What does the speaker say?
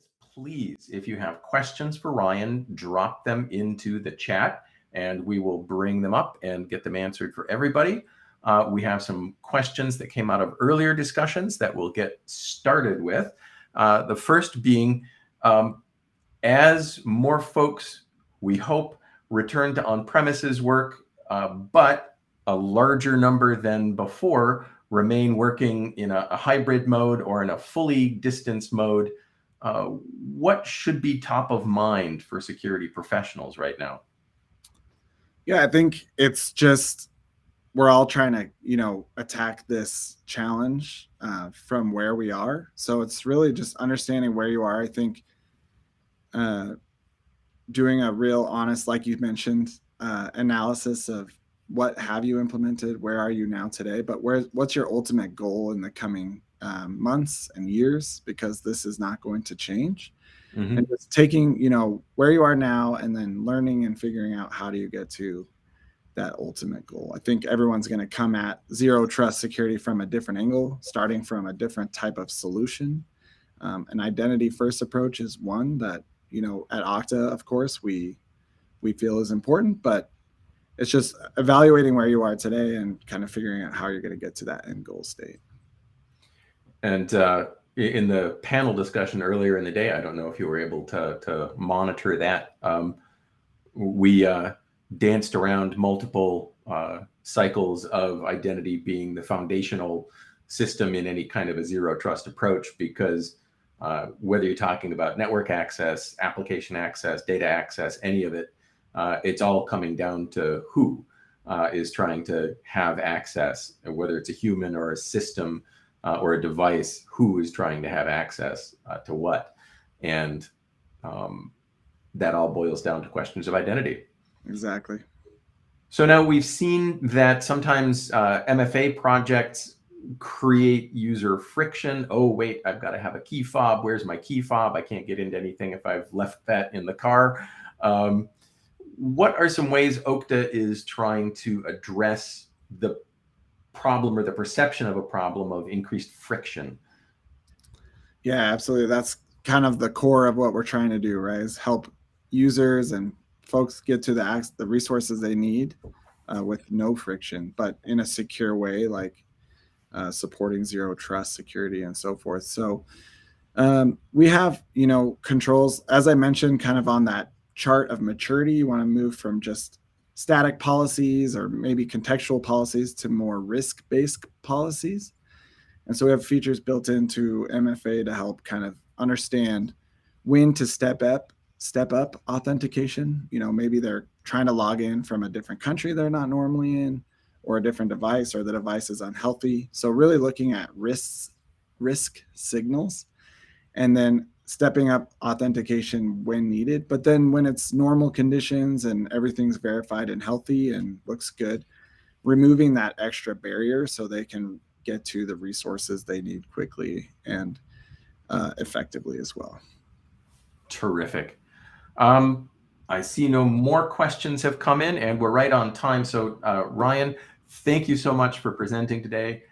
audience, please, if you have questions for Ryan, drop them into the chat and we will bring them up and get them answered for everybody. We have some questions that came out of earlier discussions that we'll get started with. The first being, as more folks, we hope, return to on-premises work, but a larger number than before remain working in a hybrid mode or in a fully distance mode, what should be top of mind for security professionals right now? Yeah, I think it's just, we're all trying to, attack this challenge from where we are. So it's really just understanding where you are. I think doing a real honest, like you mentioned, analysis of what have you implemented, where are you now today, but what's your ultimate goal in the coming months and years, because this is not going to change. Mm-hmm. And just taking, where you are now and then learning and figuring out how do you get to that ultimate goal. I think everyone's going to come at zero trust security from a different angle, starting from a different type of solution. An identity first approach is one that, at Okta, of course, we feel is important, but it's just evaluating where you are today and kind of figuring out how you're going to get to that end goal state. And in the panel discussion earlier in the day, I don't know if you were able to monitor that. We danced around multiple cycles of identity being the foundational system in any kind of a zero trust approach, because whether you're talking about network access, application access, data access, any of it, it's all coming down to who is trying to have access, whether it's a human or a system or a device, who is trying to have access to what. And that all boils down to questions of identity. Exactly. So now we've seen that sometimes MFA projects create user friction. Oh, wait, I've got to have a key fob. Where's my key fob? I can't get into anything if I've left that in the car. What are some ways Okta is trying to address the problem or the perception of a problem of increased friction? Yeah, absolutely. That's kind of the core of what we're trying to do, right? Is help users and folks get to the resources they need with no friction, but in a secure way, like supporting zero trust security and so forth. So we have, controls, as I mentioned, kind of on that chart of maturity. You want to move from just static policies or maybe contextual policies to more risk-based policies. And so we have features built into MFA to help kind of understand when to step up authentication. Maybe they're trying to log in from a different country they're not normally in, or a different device, or the device is unhealthy. So really looking at risk signals, and then stepping up authentication when needed. But then when it's normal conditions and everything's verified and healthy and looks good, removing that extra barrier so they can get to the resources they need quickly and effectively as well. Terrific. I see no more questions have come in, and we're right on time. So Ryan, thank you so much for presenting today.